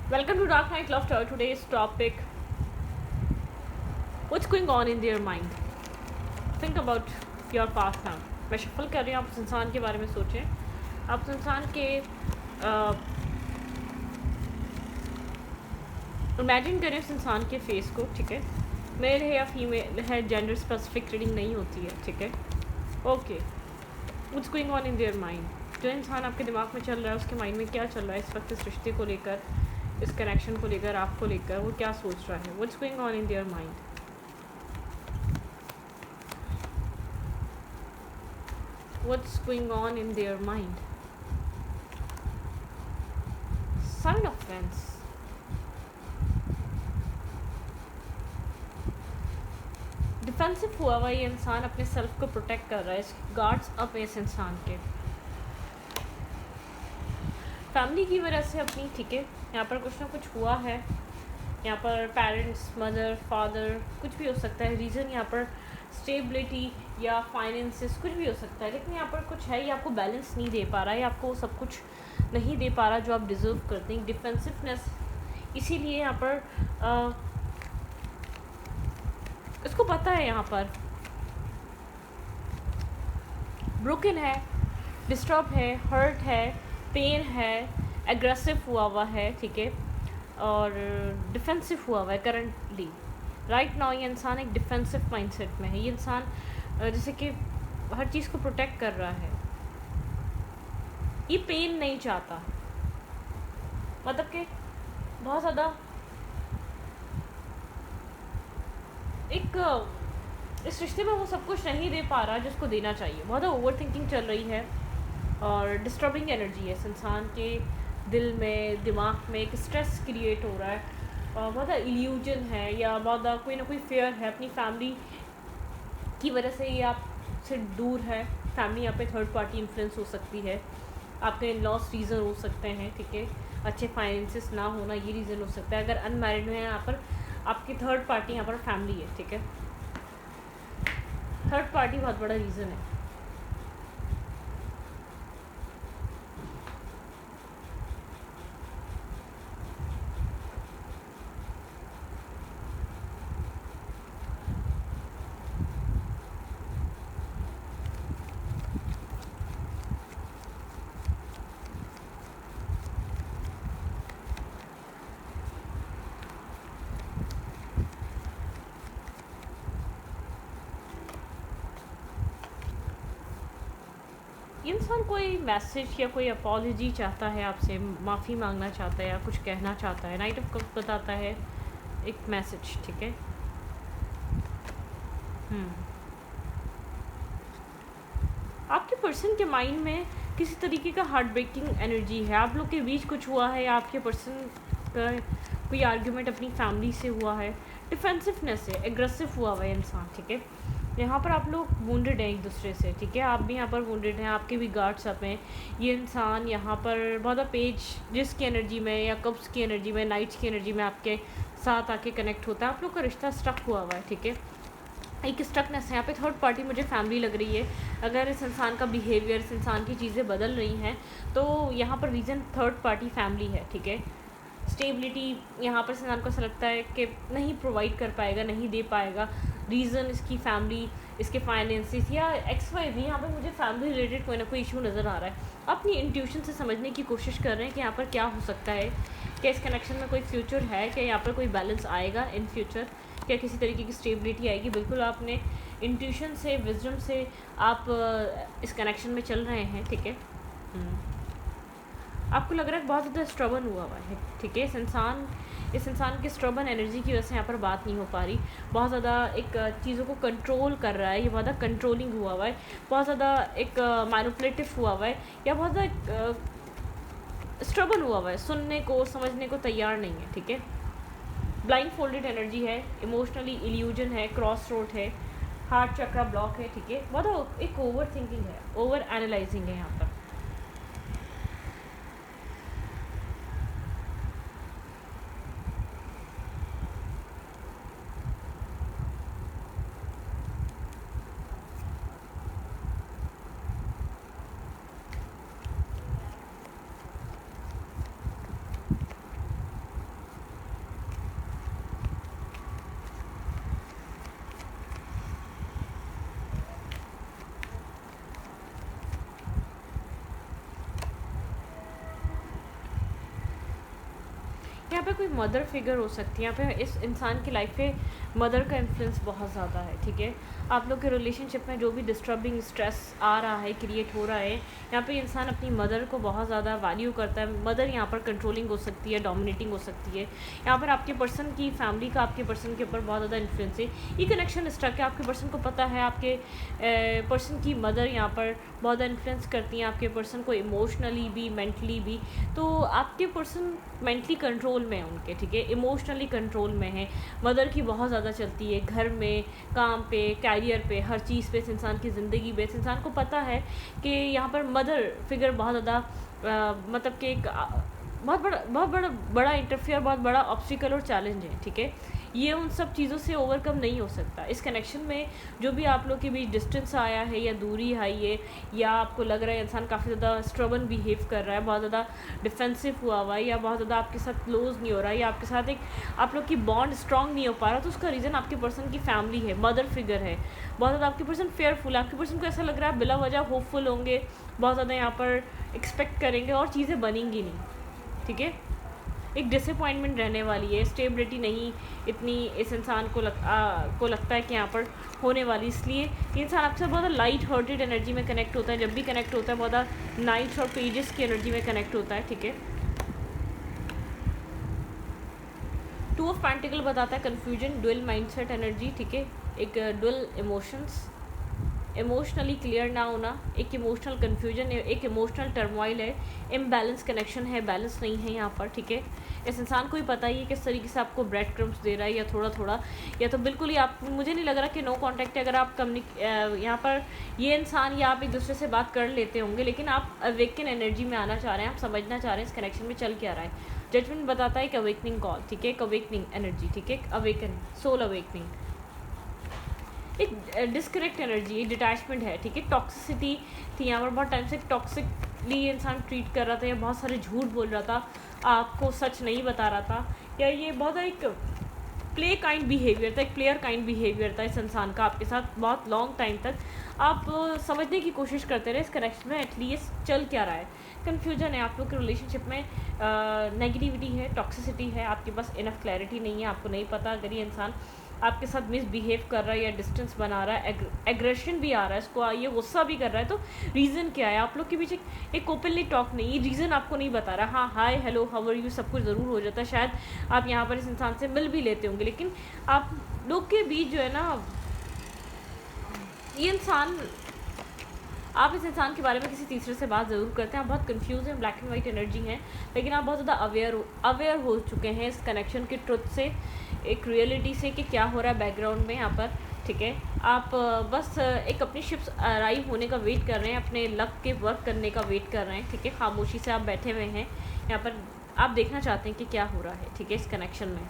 Welcome to Dark Night Laughter. Today's topic: what's going on in their mind? Think about your past now. मैं shuffle कर रही हूँ, आप उस इंसान के बारे में सोचें. आप उस इंसान के इमेजिन करें उस इंसान के फेस को. ठीक है, मेल है या फीमेल है, जेंडर स्पेसिफिक रीडिंग नहीं होती है. ठीक है, okay. What's going on in their mind? जो इंसान आपके दिमाग में चल रहा है, उसके माइंड में क्या चल रहा है इस वक्त, इस रिश्ते को लेकर, इस कनेक्शन को लेकर, आपको लेकर वो क्या सोच रहा है? What's going on in their mind? What's going on in their mind? Sign of Fence. Defensive हुआ हुआ ये इंसान अपने सेल्फ को प्रोटेक्ट कर रहा है. गार्ड्स अप इस इंसान के फैमिली की वजह से अपनी. ठीक है, यहाँ पर कुछ ना कुछ हुआ है. यहाँ पर पेरेंट्स, मदर, फादर, कुछ भी हो सकता है. रीज़न यहाँ पर स्टेबिलिटी या फाइनेंसेस, कुछ भी हो सकता है. लेकिन यहाँ पर कुछ है, ये आपको बैलेंस नहीं दे पा रहा है, आपको सब कुछ नहीं दे पा रहा जो आप डिज़र्व करते हैं. डिफेंसिवनेस, इसीलिए यहाँ पर इसको पता है यहाँ पर ब्रोकन है, डिस्टर्ब है, हर्ट है, पेन है, एग्रेसिव हुआ है. ठीक है, और डिफेंसिव हुआ है करंटली. राइट नाउ ये इंसान एक डिफेंसिव माइंडसेट में है. ये इंसान जैसे कि हर चीज़ को प्रोटेक्ट कर रहा है. ये पेन नहीं चाहता, मतलब कि बहुत ज़्यादा एक इस रिश्ते में वो सब कुछ नहीं दे पा रहा जिसको देना चाहिए. बहुत ओवर थिंकिंग चल रही है और डिस्टर्बिंग एनर्जी है इस इंसान के दिल में, दिमाग में. एक स्ट्रेस क्रिएट हो रहा है, बहुत इल्यूजन है या बहुत कोई ना कोई फेयर है. अपनी फैमिली की वजह से ये आपसे दूर है. फैमिली यहाँ पे थर्ड पार्टी इन्फ्लुएंस हो सकती है. आपके इन लॉस रीज़न हो सकते हैं. ठीक है, अच्छे फाइनेंसिस ना होना ये रीज़न हो सकता है. अगर अनमैरिड हैं यहाँ पर, आपकी थर्ड पार्टी यहाँ पर फैमिली है. ठीक है, थर्ड पार्टी बहुत बड़ा रीज़न है. इंसान कोई मैसेज या कोई अपॉलजी चाहता है आपसे, माफ़ी मांगना चाहता है या कुछ कहना चाहता है. नाइट ऑफ कप्स बताता है एक मैसेज. ठीक है, आपके पर्सन के माइंड में किसी तरीके का हार्ट ब्रेकिंग एनर्जी है. आप लोग के बीच कुछ हुआ है या आपके पर्सन का कोई आर्ग्यूमेंट अपनी फैमिली से हुआ है. डिफेंसिवनेस है, एग्रेसिव हुआ है इंसान. ठीक है, यहाँ पर आप लोग वुंडेड हैं एक दूसरे से. ठीक है, आप भी यहाँ पर वुंडेड हैं, आपके भी गार्ड्स अप हैं. ये इंसान यहाँ पर बहुत पेज जिसकी एनर्जी में या कब्स की एनर्जी में, नाइट्स की एनर्जी में आपके साथ आके कनेक्ट होता है. आप लोग का रिश्ता स्टक हुआ है. ठीक है, एक स्टकनेस है यहाँ पे. थर्ड पार्टी मुझे फैमिली लग रही है. अगर इस इंसान का बिहेवियर, इस इंसान की चीज़ें बदल रही हैं तो यहाँ पर रीज़न थर्ड पार्टी फैमिली है. ठीक है, स्टेबिलिटी यहाँ पर इंसान को ऐसा लगता है कि नहीं प्रोवाइड कर पाएगा, नहीं दे पाएगा. रीज़न इसकी फैमिली, इसके फाइनेंसिस या एक्स वाई भी. यहाँ पर मुझे फैमिली रिलेटेड कोई ना कोई इशू नज़र आ रहा है. अपनी इंट्यूशन से समझने की कोशिश कर रहे हैं कि यहाँ पर क्या हो सकता है, क्या इस कनेक्शन में कोई फ्यूचर है, क्या यहाँ पर कोई बैलेंस आएगा इन फ्यूचर, क्या किसी तरीके की स्टेबिलिटी आएगी. बिल्कुल आपने इंट्यूशन से, विजडम से आप इस कनेक्शन में चल रहे हैं. ठीक है, आपको लग रहा है बहुत ज़्यादा स्ट्रबन हुआ है. ठीक है, इस इंसान की स्ट्रबन एनर्जी की वजह से यहाँ पर बात नहीं हो पा रही. बहुत ज़्यादा एक चीज़ों को कंट्रोल कर रहा है. ये बहुत ज़्यादा कंट्रोलिंग हुआ है, बहुत ज़्यादा एक मैनिपुलेटिव हुआ है, या बहुत ज़्यादा स्ट्रबन हुआ है. सुनने को, समझने को तैयार नहीं है. ठीक है, ब्लाइंड फोल्डेड एनर्जी है, इमोशनली इल्यूजन है, क्रॉस रोड है, हार्ट चक्रा ब्लॉक है. ठीक है, बहुत एक ओवर थिंकिंग है, ओवर एनालाइजिंग है यहाँ पर. यहाँ पे कोई मदर फिगर हो सकती है, यहाँ पे इस इंसान की लाइफ पे मदर का इन्फ्लुएंस बहुत ज़्यादा है, ठीक है। आप लोग के रिलेशनशिप में जो भी डिस्टर्बिंग स्ट्रेस आ रहा है, क्रिएट हो रहा है, यहाँ पे इंसान अपनी मदर को बहुत ज़्यादा वैल्यू करता है। मदर यहाँ पर कंट्रोलिंग हो सकती है, डोमिनेटिंग हो सकती है। यहाँ पर आपके पर्सन की फैमिली का आपके पर्सन के ऊपर बहुत ज़्यादा इन्फ्लुएंस है। ये कनेक्शन स्ट्रक है, आपके पर्सन को पता है आपके पर्सन की मदर यहाँ पर बहुत ज़्यादा इन्फ्लुएंस करती हैं आपके पर्सन को, इमोशनली भी, मेंटली भी। तो आपके पर्सन मेंटली कंट्रोल में है उनके, ठीक है, इमोशनली कंट्रोल में है। मदर की बहुत ज़्यादा चलती है घर में, काम पे, कैरियर पे, हर चीज़ पे, इस इंसान की ज़िंदगी पे। इस इंसान को पता है कि यहाँ पर मदर फिगर बहुत ज़्यादा मतलब कि एक बहुत बड़ा इंटरफेयर, बहुत बड़ा ऑब्स्टिकल और चैलेंज है, ठीक है। ये उन सब चीज़ों से ओवरकम नहीं हो सकता। इस कनेक्शन में जो भी आप लोग के बीच डिस्टेंस आया है या दूरी आई है, या आपको लग रहा है इंसान काफ़ी ज़्यादा स्ट्रबन बिहेव कर रहा है, बहुत ज़्यादा डिफेंसिव हुआ हुआ है, या बहुत ज़्यादा आपके साथ क्लोज नहीं हो रहा है, या आपके साथ एक आप लोग की बॉन्ड स्ट्रॉन्ग नहीं हो पा रहा, तो उसका रीज़न आपके पर्सन की फैमिली है, मदर फिगर है। बहुत ज़्यादा आपके पर्सन फेयरफुल है, आपके पर्सन को ऐसा लग रहा है बिला वजह होपफुल होंगे, बहुत ज़्यादा यहाँ पर एक्सपेक्ट करेंगे और चीज़ें बनेंगी नहीं, ठीक है। एक डिसअपॉइंटमेंट रहने वाली है, स्टेबिलिटी नहीं इतनी इस इंसान को लगता है कि यहाँ पर होने वाली। इसलिए ये इंसान आपके साथ बहुत लाइट हार्टेड एनर्जी में कनेक्ट होता है। जब भी कनेक्ट होता है बहुत नाइट्स और पेजेस की एनर्जी में कनेक्ट होता है, ठीक है। टू ऑफ पेंटिकल बताता है कन्फ्यूजन, डुअल माइंडसेट एनर्जी, ठीक है, एक डुअल इमोशंस, इमोशनली क्लियर ना होना, एक इमोशनल कन्फ्यूजन, एक इमोशनल टर्मोइल है, इम्बैलेंस कनेक्शन है, बैलेंस नहीं है यहाँ पर, ठीक है। इस इंसान को ही पता ही है किस तरीके से आपको ब्रेड क्रम्स दे रहा है, या थोड़ा थोड़ा, या तो बिल्कुल ही आप, मुझे नहीं लग रहा कि नो कांटेक्ट है। अगर आप यहाँ पर ये इंसान या आप एक दूसरे से बात कर लेते होंगे, लेकिन आप अवेकन एनर्जी में आना चाह रहे हैं, आप समझना चाह रहे हैं इस कनेक्शन में चल क्या रहा है। जजमेंट बताता है एक अवेकनिंग कॉल, ठीक है, एक अवेकनिंग एनर्जी, ठीक है, अवेकन सोल अवेकनिंग, एक डिस्कनेक्ट एनर्जी, एक डिटैचमेंट है, ठीक है। टॉक्सिसिटी थी यहाँ पर, बहुत टाइम से टॉक्सिकली इंसान ट्रीट कर रहा था, या बहुत सारे झूठ बोल रहा था, आपको सच नहीं बता रहा था, या ये बहुत एक प्ले काइंड बिहेवियर था, एक प्लेयर काइंड बिहेवियर था इस इंसान का आपके साथ बहुत लॉन्ग टाइम तक। आप समझने की कोशिश करते रहे इस कनेक्शन में एटलीस्ट चल क्या रहा है। कन्फ्यूजन है आप लोग के रिलेशनशिप में, नेगेटिविटी है, टॉक्सिसिटी है, आपके पास इनफ क्लैरिटी नहीं है, आपको नहीं पता अगर ये इंसान आपके साथ मिसबिहेव कर रहा है या डिस्टेंस बना रहा है, एग्रेशन भी आ रहा है, इसको ये गुस्सा भी कर रहा है, तो रीज़न क्या है। आप लोग के बीच एक ओपनली टॉक नहीं, ये रीज़न आपको नहीं बता रहा। हाँ, हाय, हेलो, हाउ आर यू, सब कुछ ज़रूर हो जाता है, शायद आप यहाँ पर इस इंसान से मिल भी लेते होंगे, लेकिन आप लोग के बीच जो है ना, ये इंसान, आप इस इंसान के बारे में किसी तीसरे से बात ज़रूर करते हैं, आप बहुत कंफ्यूज हैं, ब्लैक एंड वाइट एनर्जी हैं, लेकिन आप बहुत ज़्यादा अवेयर हो चुके हैं इस कनेक्शन के ट्रुथ से, एक रियलिटी से, कि क्या हो रहा है बैकग्राउंड में यहाँ पर, ठीक है। आप बस एक अपनी शिप्स अराइव होने का वेट कर रहे हैं, अपने लक के वर्क करने का वेट कर रहे हैं, ठीक है। खामोशी से आप बैठे हुए हैं यहाँ पर, आप देखना चाहते हैं कि क्या हो रहा है, ठीक है, इस कनेक्शन में।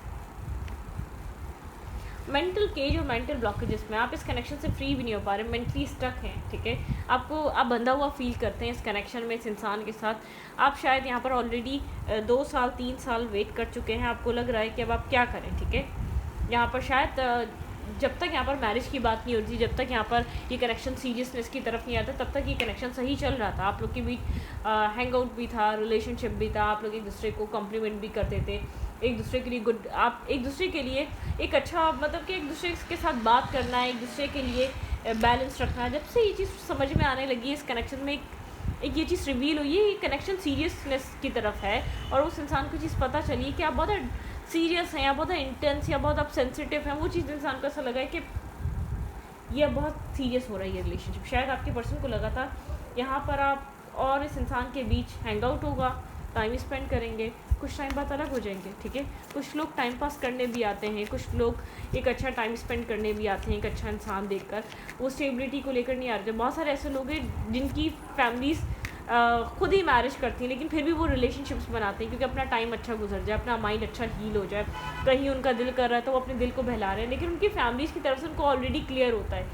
मेंटल केज और मेंटल ब्लॉकेजेस में आप इस कनेक्शन से फ्री भी नहीं हो पा रहे, मेंटली स्टक हैं, ठीक है। आप बंधा हुआ फील करते हैं इस कनेक्शन में, इस इंसान के साथ। आप शायद यहाँ पर ऑलरेडी 2 साल 3 साल वेट कर चुके हैं, आपको लग रहा है कि अब आप क्या करें, ठीक है। यहाँ पर शायद जब तक यहाँ पर मैरिज की बात नहीं होती, जब तक यहाँ पर ये कनेक्शन सीरियसनेस की तरफ नहीं आता, तब तक ये कनेक्शन सही चल रहा था। आप लोग के बीच हैंग आउट भी था, रिलेशनशिप भी था, आप लोग एक दूसरे को कॉम्प्लीमेंट भी करते थे, एक दूसरे के लिए गुड, आप एक दूसरे के लिए एक अच्छा, मतलब कि एक दूसरे के साथ बात करना है, एक दूसरे के लिए बैलेंस रखना है। जब से ये चीज़ समझ में आने लगी, इस कनेक्शन में एक ये चीज़ रिवील हुई है, ये कनेक्शन सीरियसनेस की तरफ है, और उस इंसान को चीज़ पता चली कि आप बहुत सीरियस हैं, या बहुत इंटेंस, या बहुत आप सेंसिटिव हैं। वो चीज़ इंसान को ऐसा लगा है कि ये बहुत सीरियस हो रहा है ये रिलेशनशिप। शायद आपके पर्सन को लगा था यहाँ पर आप और इस इंसान के बीच हैंग आउट होगा, टाइम स्पेंड करेंगे, कुछ टाइम बाद अलग हो जाएंगे, ठीक है। कुछ लोग टाइम पास करने भी आते हैं, कुछ लोग एक अच्छा टाइम स्पेंड करने भी आते हैं, एक अच्छा इंसान देखकर। वो स्टेबिलिटी को लेकर नहीं आ रहे। बहुत सारे ऐसे लोग हैं जिनकी फैमिलीज़ खुद ही मैरिज करती हैं, लेकिन फिर भी वो रिलेशनशिप्स बनाते हैं, क्योंकि अपना टाइम अच्छा गुजर जाए, अपना माइंड अच्छा हील हो जाए। कहीं उनका दिल कर रहा है तो वो अपने दिल को बहला रहे हैं, लेकिन उनकी फैमिलीज़ की तरफ से उनको ऑलरेडी क्लियर होता है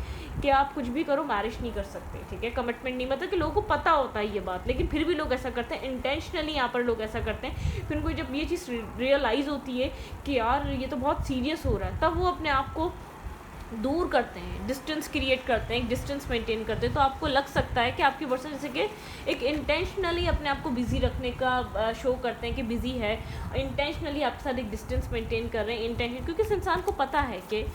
कि आप कुछ भी करो, मैरिज नहीं कर सकते, ठीक है। कमिटमेंट नहीं, मतलब कि लोगों को पता होता है ये बात, लेकिन फिर भी लोग ऐसा करते हैं, इंटेंशनली यहाँ पर लोग ऐसा करते हैं। फिर उनको जब ये चीज़ रियलाइज़ होती है कि यार ये तो बहुत सीरियस हो रहा है, तब वो अपने आप को दूर करते हैं, डिस्टेंस क्रिएट करते हैं, एक डिस्टेंस मेंटेन करते हैं, तो आपको लग सकता है कि आपकी पर्सन जैसे कि एक इंटेंशनली अपने आप को बिज़ी रखने का शो करते हैं कि बिज़ी है, इंटेंशनली आपके साथ एक डिस्टेंस मेंटेन कर रहे हैं इंटेंशन, क्योंकि इस इंसान को पता है कि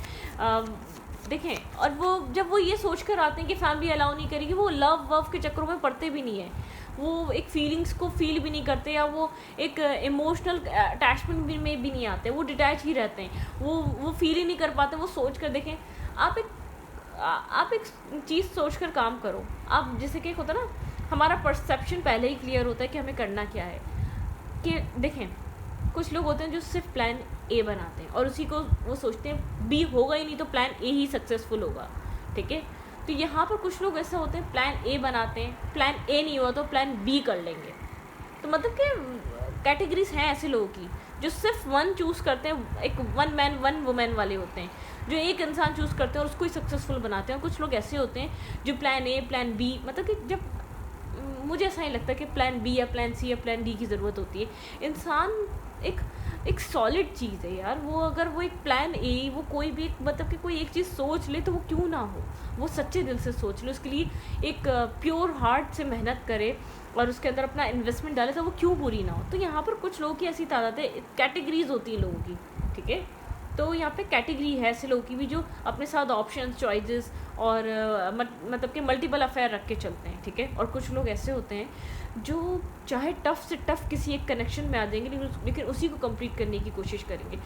देखें, और वो जब वो ये सोच कर आते हैं कि फैमिली अलाउ नहीं करेगी, वो लव वव के चक्करों में पड़ते भी नहीं है, वो एक फीलिंग्स को फील भी नहीं करते, या वो एक इमोशनल अटैचमेंट में भी नहीं आते, वो डिटैच ही रहते हैं, वो फील ही नहीं कर पाते। वो सोच कर देखें, आप एक चीज़ सोच कर काम करो। आप जैसे कि होता ना, हमारा परसेप्शन पहले ही क्लियर होता है कि हमें करना क्या है। कि देखें, कुछ लोग होते हैं जो सिर्फ प्लान ए बनाते हैं और उसी को वो सोचते हैं बी होगा ही नहीं तो प्लान ए ही सक्सेसफुल होगा, ठीक है। तो यहाँ पर कुछ लोग ऐसे होते हैं, प्लान ए बनाते हैं, प्लान ए नहीं हुआ तो प्लान बी कर लेंगे। तो मतलब कि कैटेगरीज हैं ऐसे लोगों की जो सिर्फ वन चूज़ करते हैं, एक वन मैन वन वुमेन वाले होते हैं, जो एक इंसान चूज़ करते हैं और उसको ही सक्सेसफुल बनाते हैं। और कुछ लोग ऐसे होते हैं जो प्लान ए प्लान बी, मतलब कि जब मुझे ऐसा नहीं लगता कि प्लान बी या प्लान सी या प्लान डी की ज़रूरत होती है। इंसान एक सॉलिड चीज़ है यार, वो अगर वो एक प्लान ए, वो कोई भी एक मतलब कि कोई एक चीज़ सोच ले तो वो क्यों ना हो, वो सच्चे दिल से सोच ले, उसके लिए एक प्योर हार्ट से मेहनत करे और उसके अंदर अपना इन्वेस्टमेंट डाले, तो वो क्यों पूरी ना हो। तो यहाँ पर कुछ लोगों की ऐसी तादाद है, कैटेगरीज होती है लोगों की, ठीक है। तो यहाँ पे कैटेगरी है ऐसे लोगों की भी जो अपने साथ ऑप्शंस, चॉइसेस और मतलब कि मल्टीपल अफेयर रख के चलते हैं, ठीक है। और कुछ लोग ऐसे होते हैं जो चाहे टफ़ से टफ़ किसी एक कनेक्शन में आ जाएंगे, लेकिन उसी को कंप्लीट करने की कोशिश करेंगे,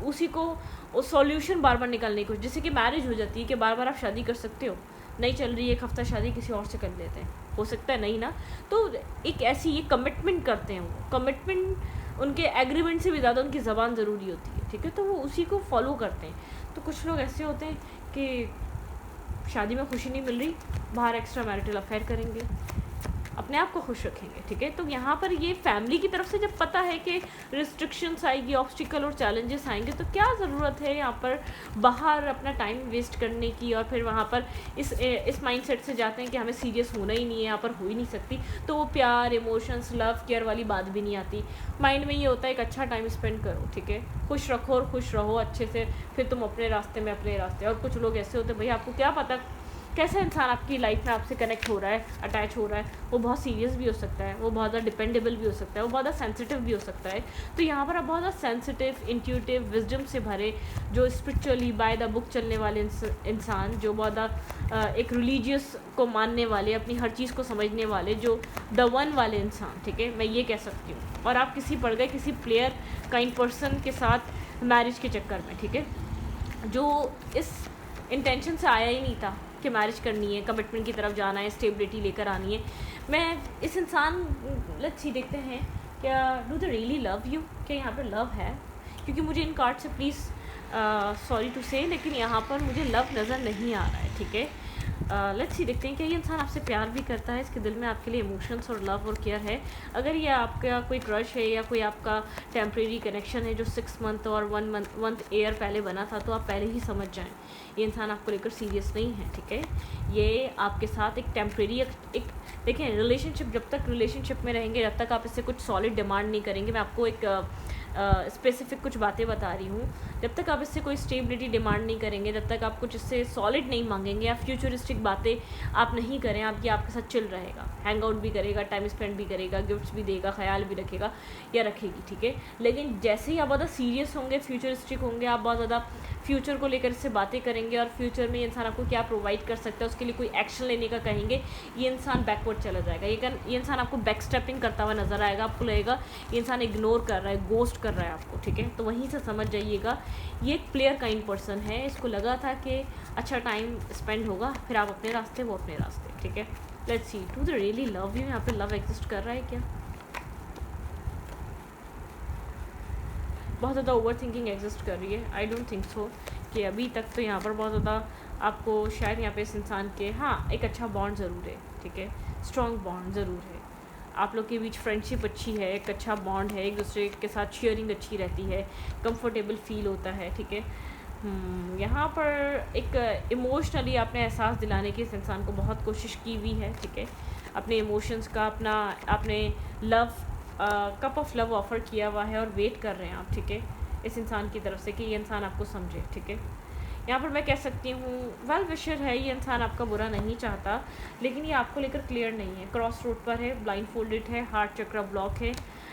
उसी को सॉल्यूशन बार बार निकालने की कोशिश। जैसे कि मैरिज हो जाती है कि बार बार आप शादी कर सकते हो, नहीं चल रही है एक हफ़्ता शादी, किसी और से कर लेते हैं, हो सकता है नहीं ना। तो एक ऐसी ये कमिटमेंट करते हैं, वो कमिटमेंट उनके एग्रीमेंट से भी ज़्यादा उनकी ज़बान ज़रूरी होती है, ठीक है। तो वो उसी को फॉलो करते हैं। तो कुछ लोग ऐसे होते हैं कि शादी में खुशी नहीं मिल रही, बाहर एक्स्ट्रा मैरिटल अफेयर करेंगे, अपने आप को खुश रखेंगे, ठीक है। तो यहाँ पर ये फैमिली की तरफ से जब पता है कि रिस्ट्रिक्शंस आएगी, ऑब्स्टिकल और चैलेंजेस आएंगे, तो क्या ज़रूरत है यहाँ पर बाहर अपना टाइम वेस्ट करने की, और फिर वहाँ पर इस माइंडसेट से जाते हैं कि हमें सीरियस होना ही नहीं है, यहाँ पर हो ही नहीं सकती, तो वो प्यार, इमोशंस, लव, केयर वाली बात भी नहीं आती। माइंड में ये होता है एक अच्छा टाइम स्पेंड करो, ठीक है, खुश रखो और खुश रहो अच्छे से, फिर तुम अपने रास्ते में अपने रास्ते। और कुछ लोग ऐसे होते हैं, भाई आपको क्या पता कैसा इंसान आपकी लाइफ में आपसे कनेक्ट हो रहा है, अटैच हो रहा है, वो बहुत सीरियस भी हो सकता है, वो बहुत ज़्यादा डिपेंडेबल भी हो सकता है, वो बहुत ज़्यादा सेंसिटिव भी हो सकता है। तो यहाँ पर आप बहुत ज़्यादा सेंसिटिव, इंट्यूटिव, विजडम से भरे, जो स्पिरिचुअली बाय द बुक चलने वाले इंसान, जो बहुत ज़्यादा एक रिलीजियस को मानने वाले, अपनी हर चीज़ को समझने वाले, जो द वन वाले इंसान, ठीक है, मैं ये कह सकती हूँ। और आप किसी पड़ गए किसी प्लेयर काइंड पर्सन के साथ मैरिज के चक्कर में, ठीक है, जो इस इंटेंशन से आया ही नहीं था कि मैरिज करनी है, कमिटमेंट की तरफ जाना है, स्टेबिलिटी लेकर आनी है। मैं इस इंसान, लेट्स सी देखते हैं क्या do they really love you, क्या यहाँ पर लव है, क्योंकि मुझे इन कार्ड से प्लीज़ सॉरी टू से, लेकिन यहाँ पर मुझे लव नज़र नहीं आ रहा है, ठीक है। लेट्स सी देखते हैं कि ये इंसान आपसे प्यार भी करता है, इसके दिल में आपके लिए इमोशंस और लव और केयर है। अगर ये आपका कोई क्रश है या कोई आपका टेम्प्रेरी कनेक्शन है जो 6 मंथ और 1 मंथ ईयर पहले बना था, तो आप पहले ही समझ जाएं ये इंसान आपको लेकर सीरियस नहीं है, ठीक है। ये आपके साथ एक टेम्प्रेरी एक देखें, रिलेशनशिप, जब तक रिलेशनशिप में रहेंगे, जब तक आप इससे कुछ सॉलिड डिमांड नहीं करेंगे, मैं आपको एक स्पेसिफिक कुछ बातें बता रही हूँ, जब तक आप इससे कोई स्टेबिलिटी डिमांड नहीं करेंगे, जब तक आप कुछ इससे सॉलिड नहीं मांगेंगे, या फ्यूचरिस्टिक बातें आप नहीं करें, ये आपके साथ चिल रहेगा, हैंग आउट भी करेगा, टाइम स्पेंड भी करेगा, गिफ्ट्स भी देगा, ख्याल भी रखेगा या रखेगी, ठीक है। लेकिन जैसे ही आप ज़्यादा सीरियस होंगे, फ्यूचरिस्टिक होंगे, आप बहुत ज़्यादा फ्यूचर को लेकर इससे बातें करेंगे और फ्यूचर में ये इंसान आपको क्या प्रोवाइड कर सकता है उसके लिए कोई एक्शन लेने का कहेंगे, ये इंसान बैकवर्ड चला जाएगा। ये इंसान आपको बैक स्टेपिंग करता हुआ नज़र आएगा, आपको लगेगा ये इंसान इग्नोर कर रहा है, गोस्ट कर रहा है आपको, ठीक है। तो वहीं से समझ जाइएगा ये एक प्लेयर काइंड पर्सन है, इसको लगा था कि अच्छा टाइम स्पेंड होगा, फिर आप अपने रास्ते, वो अपने रास्ते, ठीक है। Let's see do they really love you, यहाँ पे लव एग्जिस्ट कर रहा है क्या, बहुत ज़्यादा ओवर थिंकिंग एग्जिस्ट कर रही है, आई डोंट थिंक सो कि अभी तक। तो यहाँ पर बहुत ज़्यादा आपको शायद यहाँ पे इस इंसान के, हाँ, एक अच्छा बॉन्ड ज़रूर है, ठीक है, स्ट्रॉन्ग बॉन्ड ज़रूर है, आप लोग के बीच फ्रेंडशिप अच्छी है, एक अच्छा बॉन्ड है, एक दूसरे के साथ शेयरिंग अच्छी रहती है, कंफर्टेबल फील होता है, ठीक है। यहाँ पर एक इमोशनली आपने एहसास दिलाने की इस इंसान को बहुत कोशिश की हुई है, ठीक है, अपने इमोशंस का, अपना आपने love cup of love offer किया हुआ है और वेट कर रहे हैं आप, ठीक है, इस इंसान की तरफ से कि ये इंसान आपको समझे, ठीक है। यहाँ पर मैं कह सकती हूँ वेल विशर है, ये इंसान आपका बुरा नहीं चाहता, लेकिन ये आपको लेकर क्लियर नहीं है, क्रॉस रोड पर है, ब्लाइंड फोल्डेड है, हार्ट चक्रा ब्लॉक है,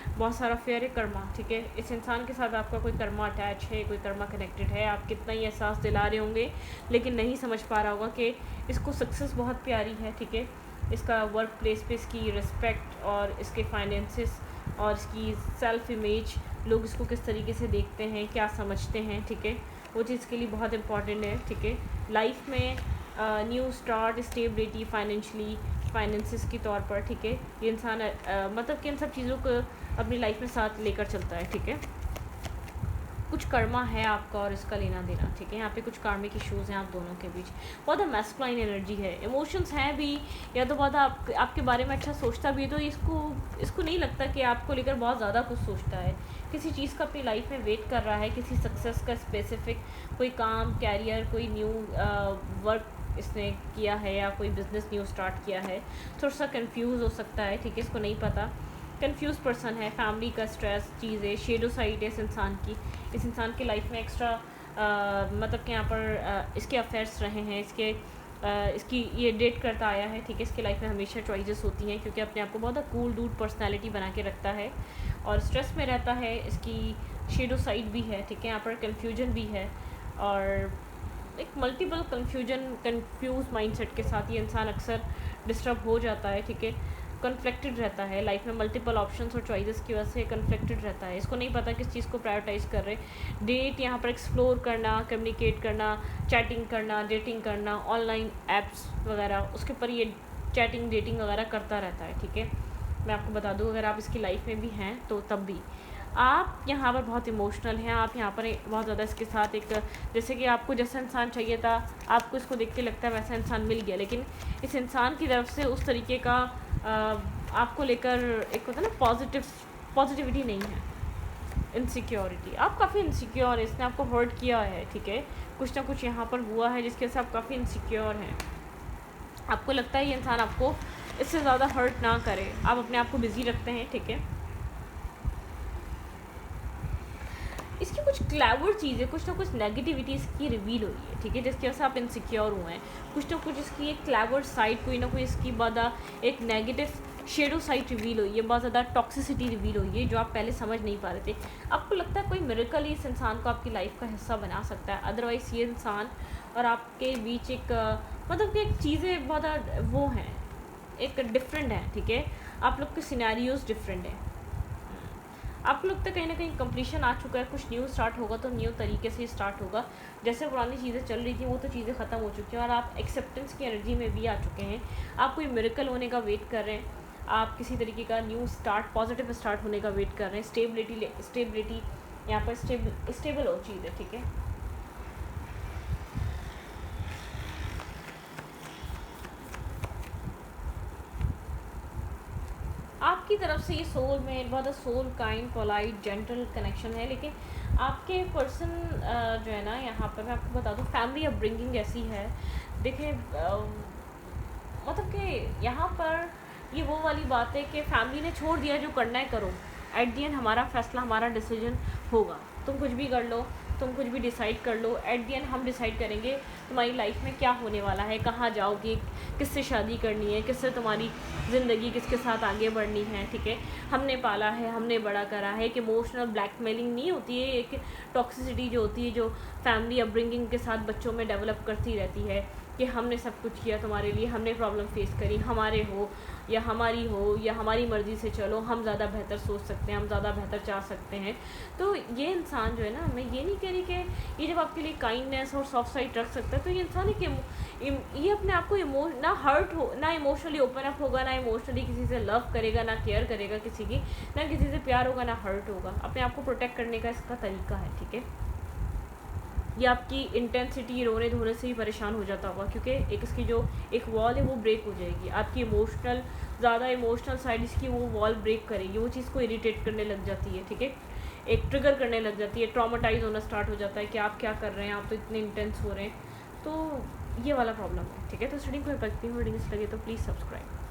बहुत सारा फेयर है, कर्मा, ठीक है। इस इंसान के साथ आपका कोई कर्मा अटैच है, कोई कर्मा कनेक्टेड है, आप कितना ही एहसास दिला रहे होंगे लेकिन नहीं समझ पा रहा होगा कि इसको सक्सेस बहुत प्यारी है, ठीक है। इसका वर्क प्लेस पे इसकी रिस्पेक्ट और इसके फाइनेंसिस और इसकी सेल्फ इमेज, लोग इसको किस तरीके से देखते हैं, क्या समझते हैं, ठीक है, वो चीज़ के लिए बहुत इंपॉर्टेंट है, ठीक है। लाइफ में न्यू स्टार्ट, स्टेबिलिटी, फाइनेंसिस के तौर पर, ठीक है, ये इंसान मतलब कि इन सब चीज़ों को अपनी लाइफ में साथ लेकर चलता है, ठीक है। कुछ कर्मा है आपका और इसका लेना देना, ठीक है। यहाँ पे कुछ कार्मिक इश्यूज़ हैं आप दोनों के बीच, बहुत मैस्कुलाइन एनर्जी है, इमोशंस हैं भी, या तो बहुत आपके बारे में अच्छा सोचता भी है, तो इसको नहीं लगता कि आपको लेकर बहुत ज़्यादा कुछ सोचता है, किसी चीज़ का अपनी लाइफ में वेट कर रहा है, किसी सक्सेस का स्पेसिफिक, कोई काम, कैरियर, कोई न्यू वर्क इसने किया है या कोई बिज़नेस न्यू स्टार्ट किया है, थोड़ा सा कंफ्यूज हो सकता है, ठीक है, इसको नहीं पता, कंफ्यूज पर्सन है, फैमिली का स्ट्रेस चीज़ें, शेडो साइड है इस इंसान की, इस इंसान की लाइफ में एक्स्ट्रा मतलब कि यहाँ पर इसके अफेयर्स रहे हैं, इसकी ये डेट करता आया है, ठीक है। इसकी लाइफ में हमेशा चॉइसेस होती हैं क्योंकि अपने आप को बहुत कूल डूड पर्सनैलिटी बना के रखता है और स्ट्रेस में रहता है, इसकी शेडो साइड भी है, ठीक है। यहाँ पर कन्फ्यूजन भी है और एक मल्टीपल कंफ्यूज माइंडसेट के साथ ये इंसान अक्सर डिस्टर्ब हो जाता है, ठीक है। कन्फ्लिक्टेड रहता है लाइफ में, मल्टीपल ऑप्शंस और चॉइसेस की वजह से कन्फ्लिक्टेड रहता है, इसको नहीं पता किस चीज़ को प्रायोरिटाइज कर रहे। डेट यहाँ पर एक्सप्लोर करना, कम्युनिकेट करना, चैटिंग करना, डेटिंग करना, ऑनलाइन एप्स वगैरह, उसके ऊपर ये चैटिंग डेटिंग वगैरह करता रहता है, ठीक है। मैं आपको बता दूँ अगर आप इसकी लाइफ में भी हैं तो तब भी आप यहाँ पर बहुत इमोशनल हैं, आप यहाँ पर बहुत ज़्यादा इसके साथ एक, जैसे कि आपको जैसा इंसान चाहिए था, आपको इसको देख के लगता है वैसा इंसान मिल गया, लेकिन इस इंसान की तरफ से उस तरीके का आपको लेकर एक होता है ना पॉजिटिविटी नहीं है, इनसिक्योरिटी, आप काफ़ी इनसिक्योर है, इसने आपको हर्ट किया है, ठीक है, कुछ ना कुछ यहाँ पर हुआ है जिसकी वजह से आप काफ़ी इनसिक्योर हैं, आपको लगता है ये इंसान आपको इससे ज़्यादा हर्ट ना करे, आप अपने आप को बिज़ी रखते हैं, ठीक है। इसकी कुछ क्लेवर चीज़ें, कुछ ना कुछ नेगेटिविटी इसकी रिवील हुई है, ठीक है, जिसकी वजह से आप इनसिक्योर हुए हैं, कुछ ना कुछ इसकी एक क्लेवर साइड, कोई ना कोई इसकी बहुत एक नेगेटिव शेडो साइड रिवील हुई है, बहुत ज़्यादा टॉक्सिसिटी रिवील हुई है जो आप पहले समझ नहीं पा रहे थे। आपको लगता है कोई मिरेकल ही इस इंसान को आपकी लाइफ का हिस्सा बना सकता है, अदरवाइज़ ये इंसान और आपके बीच एक मतलब कि एक चीज़ें बहुत वो हैं, एक डिफरेंट है, ठीक है, आप लोग के सिनेरियोज डिफरेंट हैं, आपको लगता है कहीं ना कहीं कंप्लीशन आ चुका है, कुछ न्यू स्टार्ट होगा तो न्यू तरीके से स्टार्ट होगा, जैसे पुरानी चीज़ें चल रही थी वो तो चीज़ें ख़त्म हो चुकी हैं और आप एक्सेप्टेंस की एनर्जी में भी आ चुके हैं, आप कोई मिरेकल होने का वेट कर रहे हैं, आप किसी तरीके का न्यू स्टार्ट, पॉजिटिव स्टार्ट होने का वेट कर रहे हैं, स्टेबिलिटी यहाँ पर स्टेबल हो चीज़ें, ठीक है। आपकी तरफ से ये सोल में बहुत soul kind polite gentle connection है, लेकिन आपके पर्सन जो है ना, यहाँ पर मैं आपको बता दूँ फैमिली अपब्रिंगिंग ऐसी है, देखिए मतलब कि यहाँ पर ये वो वाली बात है कि फैमिली ने छोड़ दिया, जो करना है करो, एट दी एंड हमारा फैसला, हमारा डिसीजन होगा, तुम कुछ भी कर लो, तुम कुछ भी डिसाइड कर लो, एट दी एंड हम डिसाइड करेंगे तुम्हारी लाइफ में क्या होने वाला है, कहाँ जाओगी, किससे शादी करनी है, किससे तुम्हारी ज़िंदगी किसके साथ आगे बढ़नी है, ठीक है। हमने पाला है, हमने बड़ा करा है, एक इमोशनल ब्लैकमेलिंग नहीं होती है, एक टॉक्सिसिटी जो होती है जो फैमिली अपब्रिंगिंग के साथ बच्चों में डेवलप करती रहती है कि हमने सब कुछ किया तुम्हारे लिए, हमने प्रॉब्लम फेस करी, हमारे हो या हमारी मर्ज़ी से चलो, हम ज़्यादा बेहतर सोच सकते हैं, हम ज़्यादा बेहतर चाह सकते हैं। तो ये इंसान जो है ना, मैं ये नहीं कह रही कि ये जब आपके लिए काइंडनेस और सॉफ्ट साइड रख सकता है, तो ये इंसान ये अपने आप को ना हर्ट हो, ना इमोशनली ओपन अप होगा, ना इमोशनली किसी से लव करेगा, ना केयर करेगा किसी की, ना किसी से प्यार होगा, ना हर्ट होगा, अपने आप को प्रोटेक्ट करने का इसका तरीका है, ठीक है। ये आपकी इंटेंसिटी रोने धोने से ही परेशान हो जाता होगा, क्योंकि एक इसकी जो एक वॉल है वो ब्रेक हो जाएगी, आपकी ज़्यादा इमोशनल साइड इसकी वो वॉल ब्रेक करेगी, वो चीज़ को इरिटेट करने लग जाती है, ठीक है, एक ट्रिगर करने लग जाती है, ट्रॉमाटाइज होना स्टार्ट हो जाता है कि आप क्या कर रहे हैं, आप तो इतने इंटेंस हो रहे हैं, तो ये वाला प्रॉब्लम है, ठीक है। तो स्टडी को इफेक्टिव रीडिंग्स लगे तो प्लीज़ सब्सक्राइब।